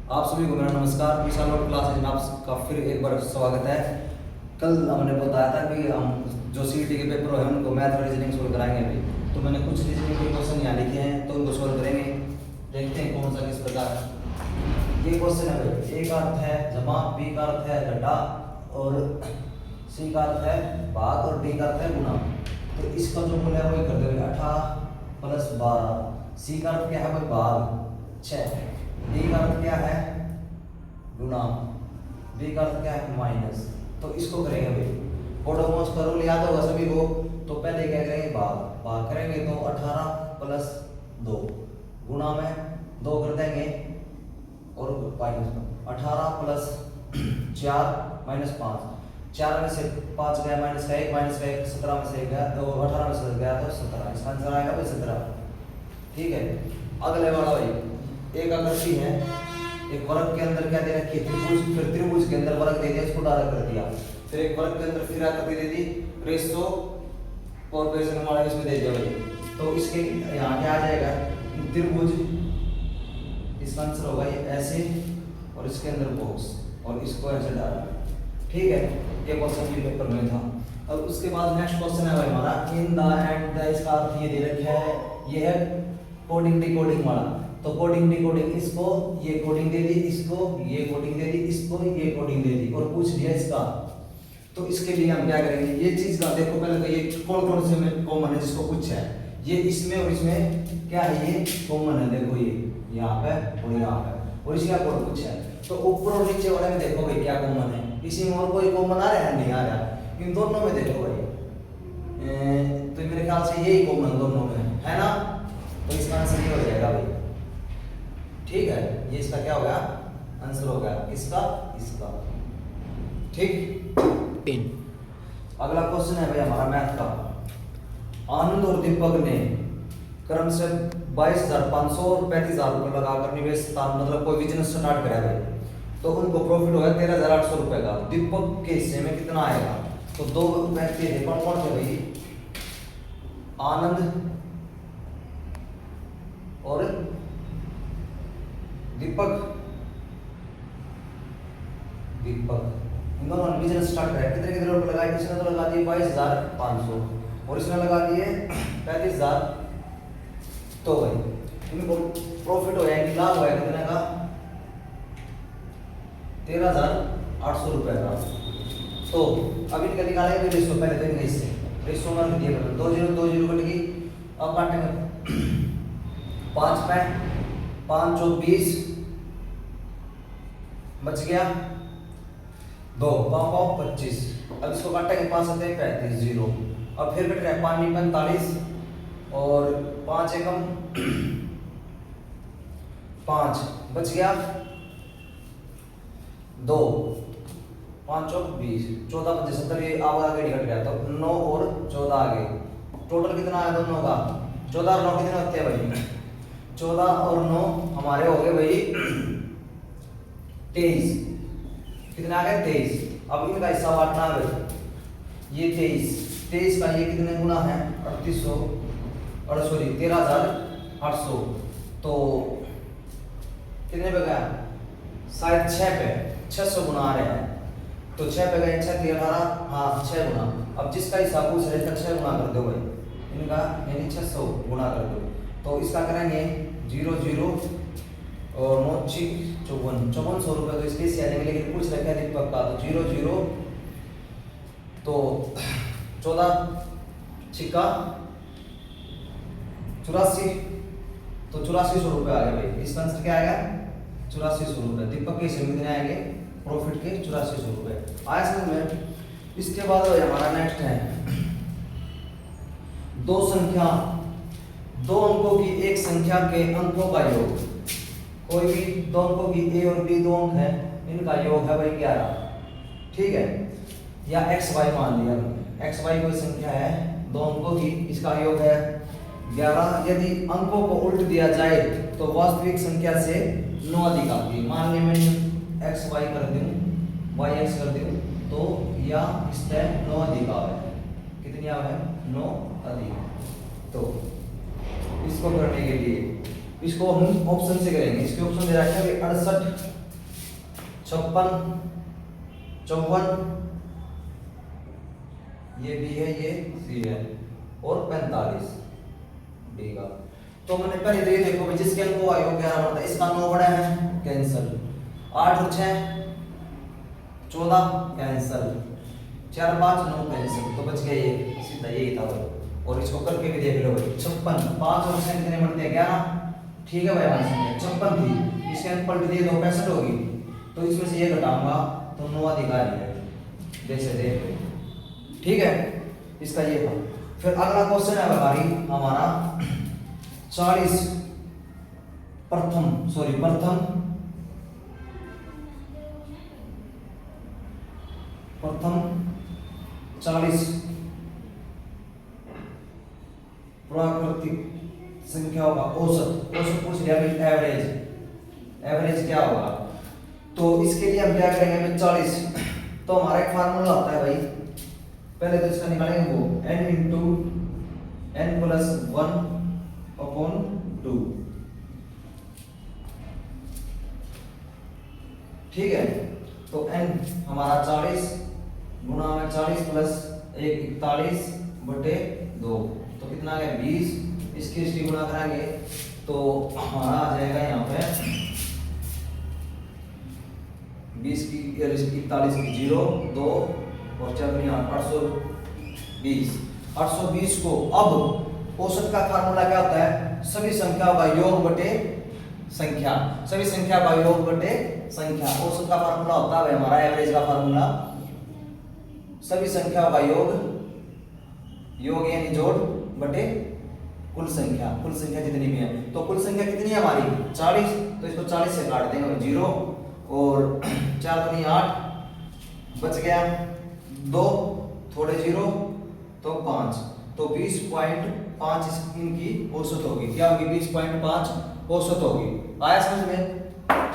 आप सभी को मेरा नमस्कार। विशाल और क्लास में आपका फिर एक बार स्वागत है। कल हमने बताया था कि हम जो सीईटी के पेपर है उनको मैथ और रीजनिंग सोल्व कराएंगे अभी। तो मैंने कुछ रीजनिंग के क्वेश्चन यहाँ लिखे हैं तो उनको सोल्व करेंगे। देखते हैं कौन सा किस प्रकार है। ये क्वेश्चन है भाई, ए का अर्थ है जमा, बी का अर्थ है घटा और सी का अर्थ है भाग और डी का अर्थ है गुणा। तो इसका जो मूल है वही कर देंगे 18 प्लस 12। सी का अर्थ क्या है भाई भाग 6, डी का अर्थ क्या है गुणा, बी का अर्थ क्या है माइनस। तो इसको करेंगे भाई पोडोमोस का रूल याद होगा सभी को। तो पहले क्या करेंगे भाग, भाग करेंगे तो 18 प्लस 2 गुणा में 2 कर देंगे और माइनस 18 प्लस 4 माइनस 5, 4 में से 5 गया माइनस का 1, माइनस का 1 17 में से 1 गया तो 18 में से गया तो 17। इसका आंसर आएगा भाई 17। ठीक है, अगले वाला भाई एक आकृति है, एक वर्ग के अंदर क्या दे रखी है त्रिभुज, फिर त्रिभुज के अंदर वर्ग दे दिया, इसको डायरेक्ट कर दिया। फिर एक वर्ग के अंदर फिर आकृति दे दी, रेशो और पेशन वाला इसमें दे दिया भाई। तो इसके यहाँ क्या आ जाएगा त्रिभुज, इसका आंसर होगा ये ऐसे और इसके अंदर बॉक्स और इसको ऐसे डालना। ठीक है, ये क्वेश्चन भी पेपर में था। अब उसके बाद नेक्स्ट क्वेश्चन है भाई हमारा इन द एंड द। इसका अर्थ ये दे रखा है, ये है कोडिंग डिकोडिंग वाला। तो कोडिंग डिकोडिंग, इसको ये कोडिंग दे दी, इसको ये कोडिंग दे दी, इसको ये कोडिंग दे दी और पूछ लिया इसका। तो इसके लिए हम क्या करेंगे, ये चीज का देखो पहले तो ये कौन कौन से में कॉमन है जिसको पूछा है। ये इसमें और इसमें क्या है, ये कॉमन है। देखो ये यहाँ पे और यहाँ पे और इसका कोड पूछा है। तो ऊपर और नीचे वाले में देखो भाई क्या कॉमन है, इसी में और कोई कॉमन आ रहा है नहीं आ रहा। इन दोनों में देखो भाई तो मेरे ख्याल से यही कॉमन दोनों में है ना। तो इसका आंसर ये हो जाएगा भाई। ठीक है, ये इसका क्या होगा आंसर होगा, इसका इसका। ठीक, अगला क्वेश्चन है भाई हमारा मैथ का। आनंद और दीपक ने क्रम से 22,500 और 35,000 रुपए लगाकर निवेश मतलब कोई बिजनेस स्टार्ट करा भाई। तो उनको प्रॉफिट होगा 13,800 रुपए का। दीपक के हिस्से में कितना आएगा। तो दो व्यक्ति थे, कौन कौन थे भाई, आनंद और दीपक। दीपक इन दोनों ने बिजनेस स्टार्ट किया। कितने कितने रुपए लगाए, इसने तो लगा दिए 22,500 और इसने लगा दिए 35,000। तो भाई इनको प्रॉफिट होया कि लाभ होया कितने का, 13,800 रुपए का। तो अब इनका निकालेंगे रेशो, पहले तो इनका हिस्से रेशो में दिया 2 0 2 0 कट गई। अब काटेंगे 5 पे 5 चौक 20 बच गया 2 5 25। अब इसको काटेंगे 5 7 35 0। अब फिर कट रहा है 5 45 और 5 एकम 5 बच गया 2 5 चौक 20 14 25 70। ये आगे कट गया तो 9 और 14 आ गए। टोटल कितना आया दोनों का, 14 और 9 कितने होते हैं भाई, 14 और 9 हमारे हो गए भाई 23। कितने आ गए 23। अब इनका हिस्सा बांटना है भाई, ये 23 का ये कितने गुना है 3800 और सॉरी 13,800। तो कितने पे गया, शायद 6 पे 600 गुना आ रहे हैं। तो 6 पे गए 6 3 18, हाँ 6 गुना। अब जिसका हिसाब पूछ रहे थे 6 गुना कर दो भाई इनका, यानी 600 गुना कर दो। तो इसका करेंगे 0 0 और 9 5400 रुपये। तो इसके से आ जाएंगे, लेकिन पूछ रखा है दीपक का। तो 0 0 तो 14 छिक्का 84, तो 8400 रुपये आ गए भाई। इसका आंसर क्या आएगा 8400 रुपये। दीपक के हिस्से में कितने आएंगे प्रॉफिट के 8400 रुपये आया समझ में। इसके बाद हमारा नेक्स्ट है दो संख्या, 2 अंकों की एक संख्या के अंकों का योग। कोई भी 2 अंकों की ए और बी 2 अंक है, इनका योग है भाई 11। ठीक है, या एक्स वाई मान लिया, एक्स वाई कोई संख्या है 2 अंकों की, इसका योग है 11। यदि अंकों को उल्ट दिया जाए तो वास्तविक संख्या से 9 अधिक आती है। मान लिया मैंने एक्स वाई कर दूं, वाई एक्स कर दूं, तो या इससे 9 अधिक आवे, कितनी आवे 9 अधिक। तो इसको करने के लिए इसको हम ऑप्शन से करेंगे। इसके ऑप्शन दे रखा है 68, 56, 54, ये बी है, ये सी है, और 45 डी का। तो मैंने पहले तो ये देखो भाई, जिसके अंक को आयोग 11 बढ़ता है, इसका 9 बड़ा है, कैंसिल। 8 और 6 14, कैंसिल। 4 5 9, कैंसिल। तो बच गया ये, सीधा यही था भाई। और इसको करके भी देख लो भाई, 56, 5 और 6 कितने बनते हैं, 11। ठीक है भाई, हमारी संख्या 56 थी, इसके अंक पलट दिए तो 65 होगी। तो इसमें से ये घटाऊंगा तो 9 अधिकारी है, जैसे देख। ठीक है, इसका ये था। फिर अगला क्वेश्चन है हमारा 40 प्रथम 40 प्राकृतिक संख्याओं का औसत पूछ लिया भाई। एवरेज क्या होगा? तो इसके लिए हम क्या करेंगे भाई, 40। तो हमारा एक फार्मूला होता है भाई, पहले तो इसका निकालेंगे वो n इंटू n प्लस 1/2। ठीक है, तो n हमारा 40 गुणा में 40 प्लस 1 41/2, तो कितना आ गया 20। इसकी इसकी गुणा कराएंगे तो हमारा आ जाएगा यहाँ पे 20 की 41 की 0 2 और 4 820। 820 को अब औसत का फार्मूला क्या होता है, सभी संख्याओं का योग बटे संख्या। सभी संख्या का योग बटे संख्या। औसत का फार्मूला होता है हमारा, एवरेज का फार्मूला सभी संख्याओं का योग यानी जोड़ बटे कुल संख्या। कुल संख्या जितनी भी है, तो कुल संख्या कितनी है हमारी 40। तो इसको 40 से काट देंगे 0 और 4 दूनी 8, बच गया 2, थोड़े 0 तो 5, तो 20.5 इनकी औसत होगी। क्या होगी? 20.5 औसत होगी। आया समझ में?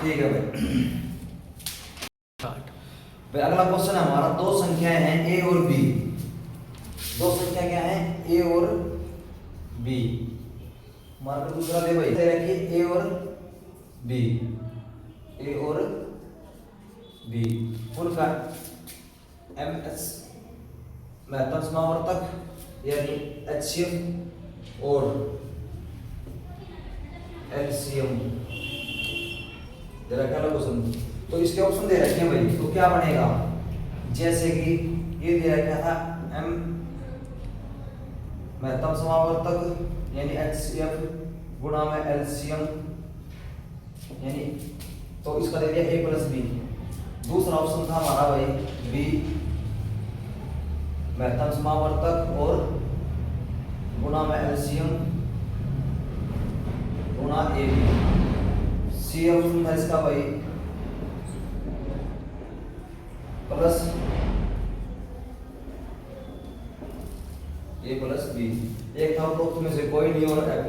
ठीक है भाई। अगला क्वेश्चन है हमारा, दो संख्याएं हैं ए और बी। दो संख्या क्या है, ए और बी। मार्कर दूसरा दे भाई, रखिए ए और बी, ए और बी। उनका एम एस महत्तम समावर्तक यानी एचसीएफ और एलसीएम दे रखा है क्वेश्चन। तो इसके ऑप्शन दे रखे हैं भाई, तो क्या बनेगा? जैसे कि ये दे रखा था एम महत्तम समावर्तक यानी एचसीएफ गुणा में एलसीएम यानी, तो इसका दे दिया ए प्लस बी। दूसरा ऑप्शन था हमारा भाई बी महत्तम समावर्तक और गुणा में एलसीएम गुणा ए बी। सी ऑप्शन था इसका भाई प्लस ए प्लस बी। एक था उपरोक्त में से कोई नहीं और एफ।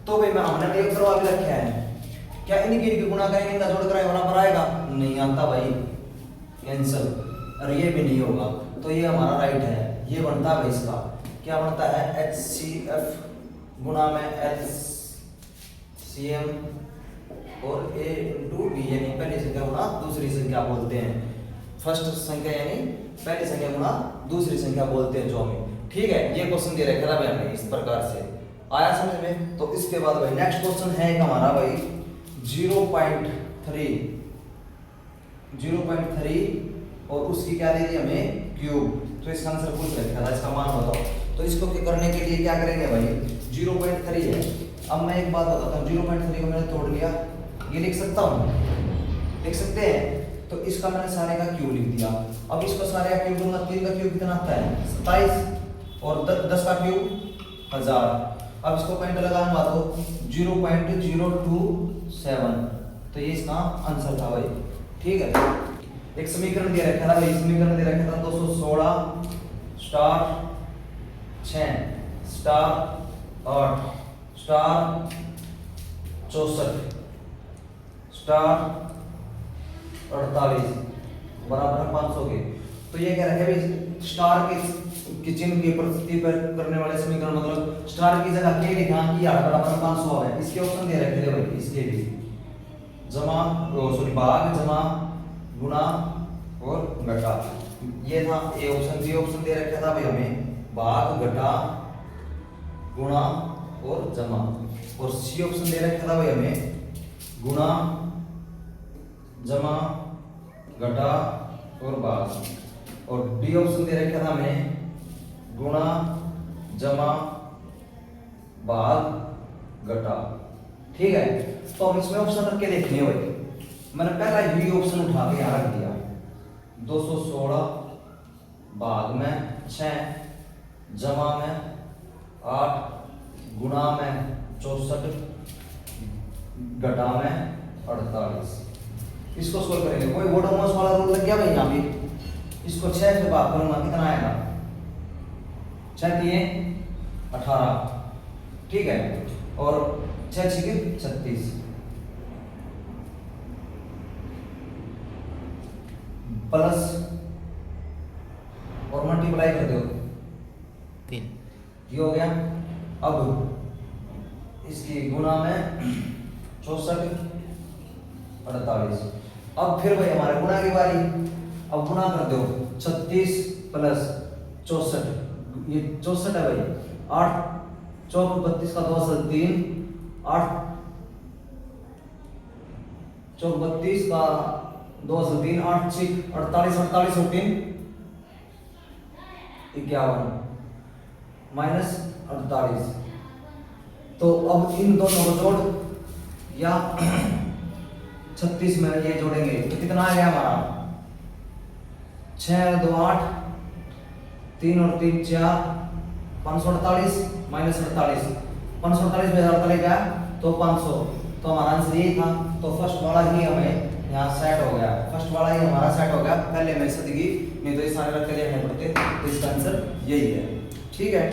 तो भाई मैं हमने एक करवा के रखा है, क्या इनकी गुणा करेंगे, इनका जोड़ कराएंगे, बराबर आएगा? नहीं आता भाई, कैंसिल। और ये भी नहीं होगा, तो ये हमारा राइट है। ये बनता है भाई इसका, क्या बनता है एचसीएफ गुणा में एलसीएम और ए इंटू बी यानी पहली संख्या गुणा दूसरी संख्या बोलते हैं। फर्स्ट संख्या यानी पहली संख्या गुणा दूसरी संख्या बोलते हैं जो हमें। ठीक है, ये क्वेश्चन दे रखा था भाई हमें इस प्रकार से। आया समझ में? तो इसके बाद भाई नेक्स्ट क्वेश्चन है एक हमारा भाई 0.3 और उसकी क्या दे दी हमें क्यूब। तो इसका आंसर पूछ रखा था, इसका मान बताओ। तो इसको करने के लिए क्या करेंगे भाई, 0.3 है। अब मैं एक बात बताता हूँ, 0.3 को मैंने तोड़ लिया, ये लिख सकता हूँ, लिख सकते हैं। तो इसका मैंने सारे का क्यूब लिख दिया। अब इसको सारे का क्यूब दूंगा, 3 का क्यूब कितना आता है 27 और 10 का क्यूब 1000। अब इसको पॉइंट लगाऊंगा तो 0.027, तो ये इसका आंसर था भाई। ठीक है, एक समीकरण दे रखा था भाई, समीकरण दे रखा था 216 स्टार 6 स्टार 8 स्टार 64 स्टार 48 बराबर 500 के। तो ये कह रखे भाई स्टार के कि चिन्ह की प्रस्तुति पर करने वाले समीकरण मतलब स्टार की जगह के लिखा कि r बराबर 500 है। इसके ऑप्शन दे रखे थे भाई, इसके भी जमा सॉरी भाग जमा गुणा और घटा, ये था ए ऑप्शन। बी ऑप्शन दे रखा था भाई हमें भाग घटा गुणा और जमा, और सी ऑप्शन दे रखा था भाई हमें गुणा जमा घटा और भाग, और डी ऑप्शन दे रखा था हमें गुणा जमा भाग घटा। ठीक है, तो हम इसमें ऑप्शन रख के देखेंगे भाई। मैंने पहला ही ऑप्शन उठा के यहाँ रख दिया 216 भाग में 6 जमा में 8 गुणा में 64 घटा में 48। इसको सोल्व करेंगे। कोई वोडोमोस वाला रूल लग गया भाई यहाँ पे। इसको 6 से भाग करूंगा, कितना आएगा 6 दिए 18, ठीक है, और 6 छीके 36 प्लस और मल्टीप्लाई कर दो 3, ये हो गया। अब इसकी गुणा में 64 48। अब फिर भाई हमारे गुणा की बारी। अब गुणा कर दो 36 प्लस 64, ये 64 है भाई, 8 चौक 32 का 2 से 3, 8 चौक 32 का 2 से 3, 8 6 48, 48 और 3 51 माइनस 48। तो अब इन दोनों को जोड़ या 36 में ये जोड़ेंगे तो कितना आ गया हमारा 6 और 2 8, 3 और 3 4, 548 माइनस 48, 548 में 48 गया तो 500। तो हमारा आंसर यही था। तो फर्स्ट वाला ही हमें यहाँ सेट हो गया, फर्स्ट वाला ही हमारा सेट हो गया। पहले में सदगी नहीं तो ये सारे रख के देखने पड़ते, तो इसका आंसर यही है। ठीक है।